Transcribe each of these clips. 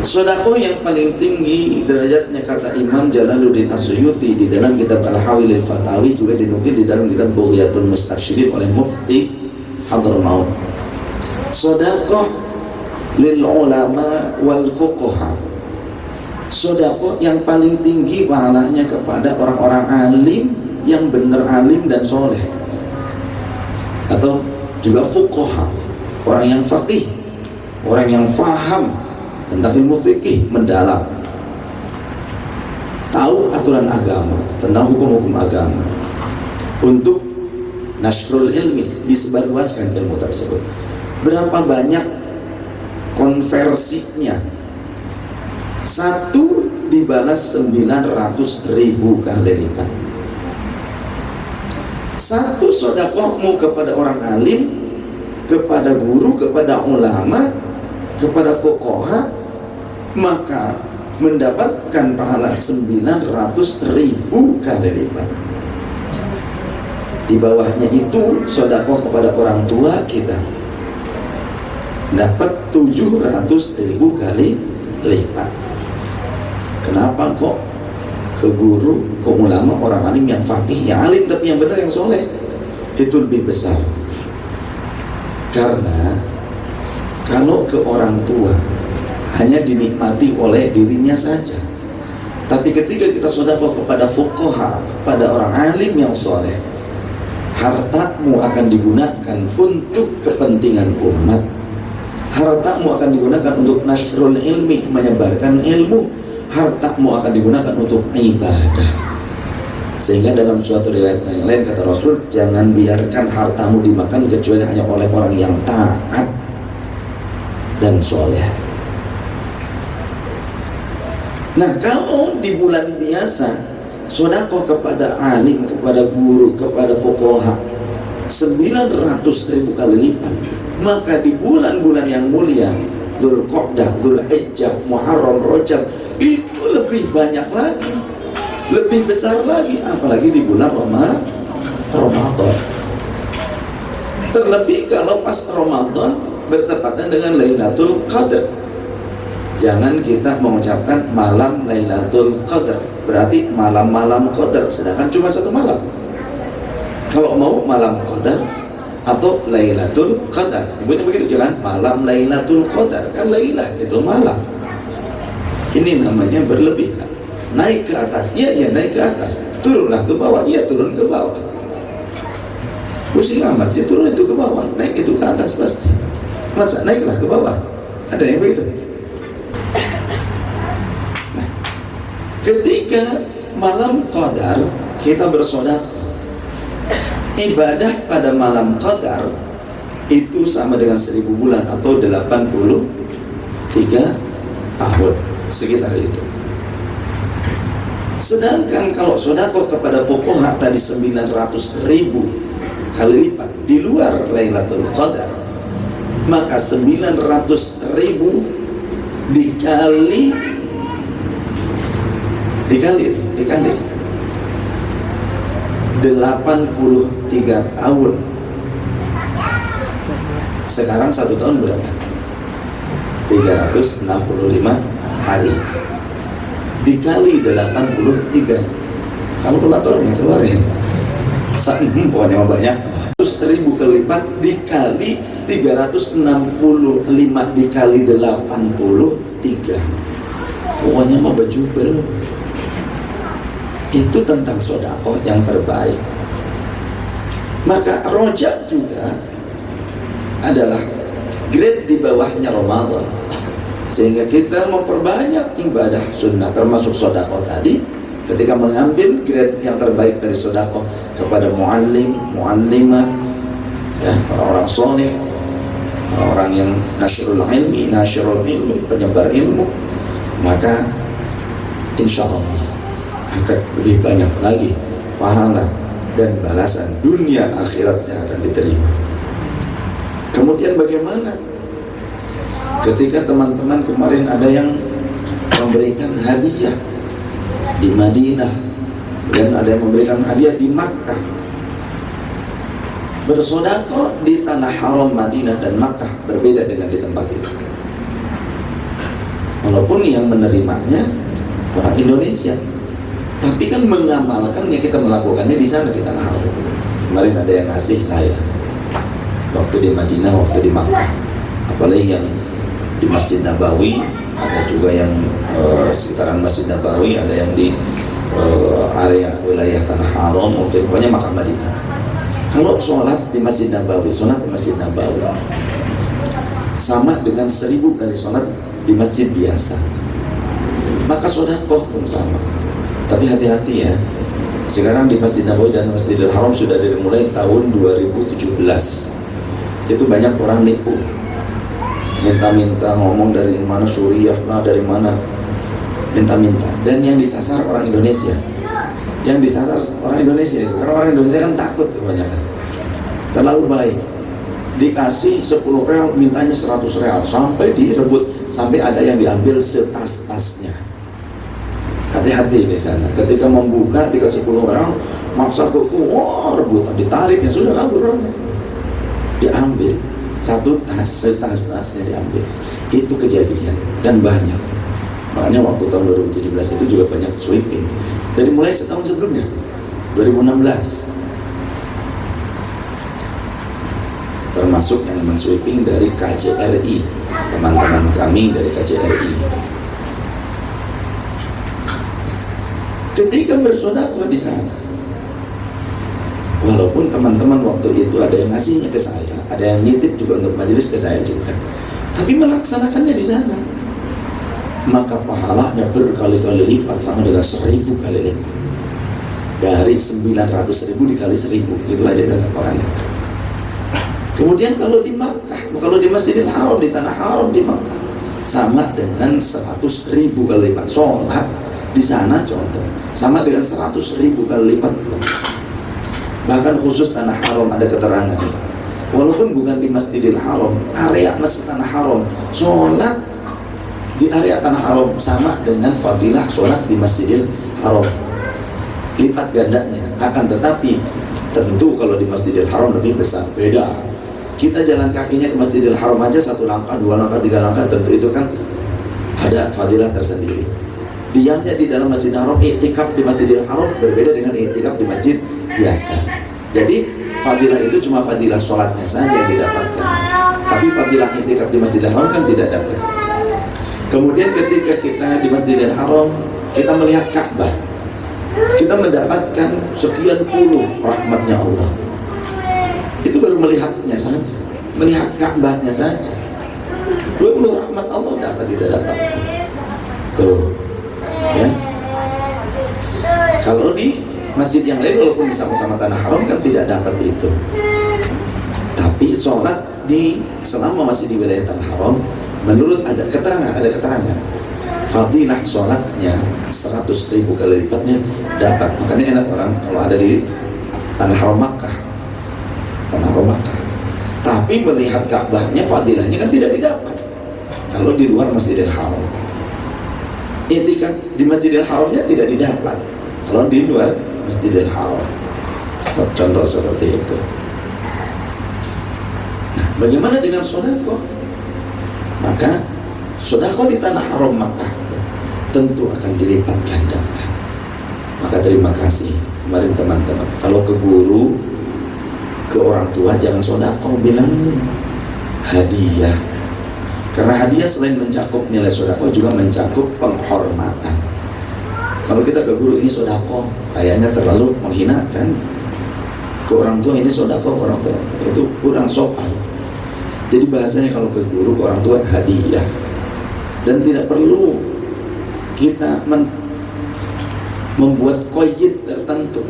Sedekah yang paling tinggi derajatnya, kata Imam Jalaluddin As-Suyuti di dalam kitab Al-Hawilil Fatawi, juga dinukil di dalam kitab Bughyatul Mustarsyirin oleh Mufti Hadramaut. Sedekah lil ulama wal fuqaha, sedekah yang paling tinggi pahalanya kepada orang-orang alim yang benar alim dan soleh, atau juga fuqaha, orang yang faqih, orang yang faham tentang ilmu fikih mendalam, tahu aturan agama, tentang hukum-hukum agama, untuk nasrul ilmi, disebarluaskan ilmu tersebut. Berapa banyak konversinya? Satu dibalas 900.000 kali lipat. Satu sedekahmu kepada orang alim, kepada guru, kepada ulama, kepada fuqaha, maka mendapatkan pahala 900.000 kali lipat. Di bawahnya itu sedekah kepada orang tua kita, dapat 700.000 kali lipat. Kenapa kok ke guru, ke ulama, orang alim yang faqih, yang alim tapi yang benar, yang soleh, itu lebih besar? Karena kalau ke orang tua hanya dinikmati oleh dirinya saja, tapi ketika kita sedekah kepada fuqaha, kepada orang alim yang soleh, hartamu akan digunakan untuk kepentingan umat, hartamu akan digunakan untuk nasrul ilmi, menyebarkan ilmu, hartamu akan digunakan untuk ibadah. Sehingga dalam suatu riwayat yang lain kata Rasul, jangan biarkan hartamu dimakan kecuali hanya oleh orang yang taat dan soleh. Nah, kalau di bulan biasa sedekah kepada alim, kepada guru, kepada fuqaha 900.000 kali lipat, maka di bulan-bulan yang mulia, Dzulqa'dah, Dzulhijjah, Muharram, Rajab, itu lebih banyak lagi, lebih besar lagi, apalagi di bulan Ramadan. Terlebih kalau pas Ramadan bertepatan dengan Lailatul Qadar. Jangan kita mengucapkan malam Lailatul Qadar, berarti malam-malam Qadar, sedangkan cuma satu malam. Kalau mau malam Qadar atau Lailatul Qadar, ibunya begitu, jangan malam Lailatul Qadar, kan Lailah itu malam. Ini namanya berlebihan. Naik ke atas, ya naik ke atas. Turunlah ke bawah, ya turun ke bawah. Pusing amat sih, turun itu ke bawah, naik itu ke atas pasti. Masa naiklah ke bawah? Ada yang begitu? Nah, ketika malam Qadar kita bersedekah, ibadah pada malam Qadar itu sama dengan 1000 bulan atau 83 tahun, sekitar itu. Sedangkan kalau sedekah kepada fuqaha tadi 900.000 kali lipat di luar Lailatul Qadar, maka 900.000 dikali 83 tahun. Sekarang 1 tahun berapa? 365 hari dikali 83. Kalkulatornya keluar ya. Pokoknya banyak. 100.000 kali lipat dikali 365 dikali 83. Pokoknya mah bejubel. Itu tentang sedekah yang terbaik. Maka Rajab juga adalah grade di bawahnya Ramadan, sehingga kita memperbanyak ibadah sunnah termasuk sedekah tadi. Ketika mengambil grade yang terbaik dari sedekah kepada muallim, muallimah, ya, orang-orang soleh, orang yang nasrul ilmi, penyebar ilmu, maka insya Allah akan lebih banyak lagi pahala dan balasan dunia akhiratnya akan diterima. Kemudian bagaimana ketika teman-teman kemarin ada yang memberikan hadiah di Madinah dan ada yang memberikan hadiah di Makkah? Bersedekah di tanah haram Madinah dan Makkah berbeda dengan di tempat itu. walaupun yang menerimanya orang Indonesia, tapi kan mengamalkannya, kita melakukannya di sana, di tanah haram. Kemarin ada yang ngasih saya waktu di Madinah, waktu di Makkah, apalagi yang di Masjid Nabawi, ada juga yang sekitaran Masjid Nabawi, ada yang di area wilayah tanah haram, mungkin pokoknya Makkah Madinah. Kalau sholat di Masjid Nabawi, sholat di Masjid Nabawi sama dengan 1000 kali sholat di masjid biasa, maka sedekah pun sama. Tapi hati-hati ya, sekarang di Masjid Nabawi dan Masjidil Haram sudah dari mulai tahun 2017 itu banyak orang nipu, minta-minta, ngomong dari mana Suriah lah, dari mana, minta-minta. Dan yang disasar orang Indonesia, yang disasar orang Indonesia itu, karena orang Indonesia kan takut kebanyakan, terlalu baik. Dikasih 10 real, mintanya 100 real, sampai direbut, sampai ada yang diambil setas-tasnya. Hati-hati di sana. Ketika membuka dikasih 10 real, maksa kuku, wah rebutan, ditarik, ya sudah kabur orangnya. Diambil satu tas, setas-tasnya diambil. Itu kejadian dan banyak. Makanya waktu tahun 2017 itu juga banyak sweeping. Dari mulai setahun sebelumnya, 2016. Termasuk yang men-sweeping dari KJRI, teman-teman kami dari KJRI. Ketika bersedekah di sana, walaupun teman-teman waktu itu ada yang ngasihnya ke saya, ada yang nitip juga untuk majelis ke saya juga, tapi melaksanakannya di sana, maka pahalanya berkali-kali lipat, sama dengan 1000 kali lipat. Dari 900.000 dikali 1000, itu aja dengan pahalanya. Kemudian kalau di Makkah, kalau di Masjidil Haram, di tanah haram di Makkah, sama dengan 100.000 kali lipat. Sholat di sana contoh, sama dengan 100.000 kali lipat. Bahkan khusus tanah haram ada keterangan, walaupun bukan di Masjidil Haram, area masjid tanah haram, sholat di area tanah haram sama dengan fadilah sholat di Masjidil Haram, lipat gandanya. Akan tetapi tentu kalau di Masjidil Haram lebih besar, beda. Kita jalan kakinya ke Masjidil Haram aja 1 langkah, 2 langkah, 3 langkah, tentu itu kan ada fadilah tersendiri. Diamnya di dalam Masjidil Haram, iktikaf di Masjidil Haram berbeda dengan iktikaf di masjid biasa. Jadi fadilah itu cuma fadilah sholatnya saja yang didapatkan, tapi fadilah iktikaf di Masjidil Haram kan tidak dapat. Kemudian ketika kita di Masjidil Haram, kita melihat Ka'bah, kita mendapatkan sekian puluh rahmatnya Allah. Itu baru melihatnya saja, melihat Ka'bahnya saja. 20 rahmat Allah dapat kita dapatkan. Tuh, ya. Kalau di masjid yang lain, walaupun sama-sama tanah haram kan tidak dapat itu. Tapi sholat di selama masih di wilayah tanah haram, menurut ada keterangan, fadilah sholatnya 100.000 kali lipatnya dapat. Makanya enak orang kalau ada di tanah haram Makkah, tapi melihat Ka'bahnya fadilahnya kan tidak didapat kalau di luar Masjidil Haram. Iktikaf di Masjidil Haramnya tidak didapat kalau di luar Masjidil Haram. Contoh seperti itu. Nah, bagaimana dengan sedekah? Maka sedekah di tanah haram Makkah tentu akan dilipat gandakan. Maka terima kasih kemarin teman-teman, kalau ke guru, ke orang tua, jangan sedekah, bilang hadiah. Karena hadiah selain mencakup nilai sedekah juga mencakup penghormatan. Kalau kita ke guru ini sedekah, kayaknya terlalu menghinakan. Ke orang tua ini sedekah, orang tua itu kurang sopan. Jadi bahasanya kalau ke guru, ke orang tua hadiah. Dan tidak perlu kita membuat qaid tertentu.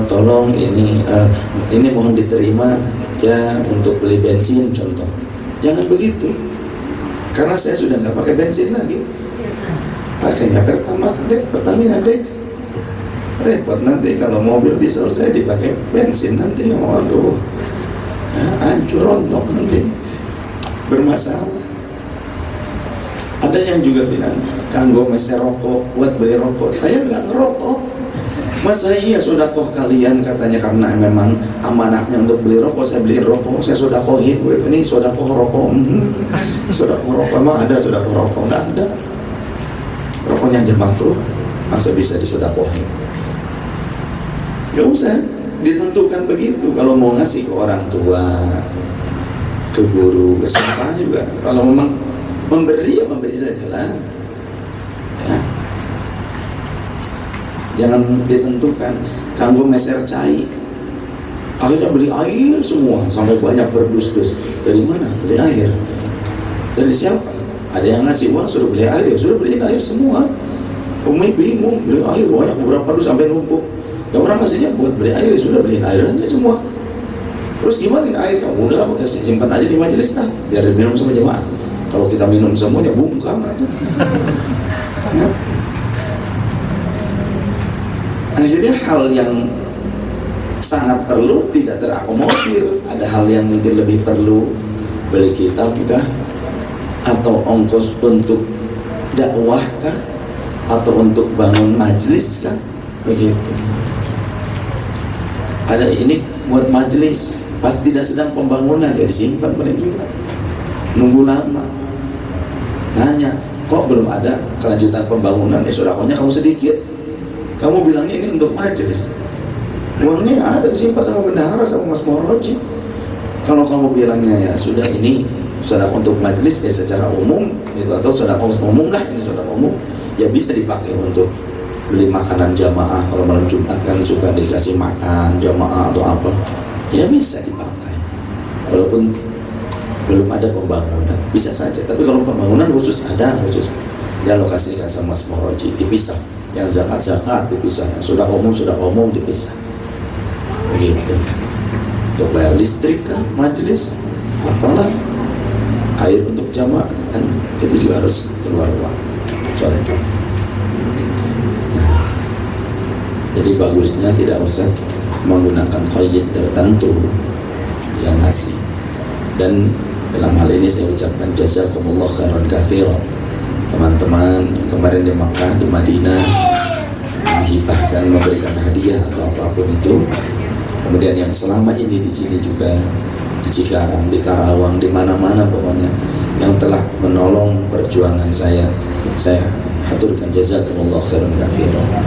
Tolong ini mohon diterima ya untuk beli bensin contoh. Jangan begitu, karena saya sudah nggak pakai bensin lagi, pakainya Pertamina Dex. Repot nanti kalau mobil diesel saya dipakai bensin, nanti waduh ya, hancur rontok, nanti bermasalah. Ada yang juga bilang kanggo meser rokok, buat beli rokok. Saya nggak ngerokok, Masa iya sodakoh kalian katanya karena memang amanahnya untuk beli rokok, saya beli rokok, saya sodakohin, ini sodakoh rokok. Sodakoh rokok, emang ada sodakoh rokok? Nggak ada. Rokoknya aja makruh, masa bisa disodakohin? Gak usah ditentukan begitu. Kalau mau ngasih ke orang tua, ke guru, ke siapa juga, kalau memang memberi ya memberi saja lah ya. Jangan ditentukan. Kanggo meser cai, akhirnya beli air semua sampai banyak berdus-dus. Dari mana? Beli air. Dari siapa? Ada yang ngasih uang suruh beli air, ya sudah beliin air semua. Umi bingung beli air banyak berapa dus sampai numpuk. Ya orang ngasihnya buat beli air, ya sudah beliin air aja semua. Terus gimana air? Kamu udah apa, kasih simpan aja di majelis dah, biar diminum sama jemaah. Kalau kita minum semuanya bungkam atau ya. Akhirnya hal yang sangat perlu tidak terakomodir. Ada hal yang mungkin lebih perlu, beli kitab kah, atau ongkos untuk dakwah kah, atau untuk bangun majelis kah, begitu. Ada ini buat majelis, pas tidak sedang pembangunan ya disimpan paling juga. Nunggu lama, nanya kok belum ada kelanjutan pembangunan, ya sodakohnya kamu sedikit. Kamu bilangnya ini untuk majelis, uangnya ada disimpan sama bendahara sama Mas Muharroji. Kalau kamu bilangnya ya sudah ini sedekah untuk majelis ya secara umum itu, atau sedekah umum lah, ini sedekah umum ya bisa dipakai untuk beli makanan jamaah. Kalau malam Jumat kan suka dikasih makan jamaah atau apa, ya bisa dipakai walaupun belum ada pembangunan, bisa saja. Tapi kalau pembangunan khusus ada, khusus dialokasikan sama Mas Muharroji, dipisah. Yang zakat dipisah, sudah umum dipisah, begitu. Untuk bayar listrik kah, majelis, apalah, air untuk jamaah kan itu juga harus keluar uang. Contoh. Nah, jadi bagusnya tidak usah menggunakan qaid tertentu yang ngasih. Dan dalam hal ini saya ucapkan jazakumullah khairan katsiran. Teman-teman kemarin di Makkah, di Madinah menghibahkan, memberikan hadiah atau apapun itu. Kemudian yang selama ini di sini juga, di Cikarang, di Karawang, di mana-mana pokoknya yang telah menolong perjuangan saya haturkan jazakumullah khairan katsiran.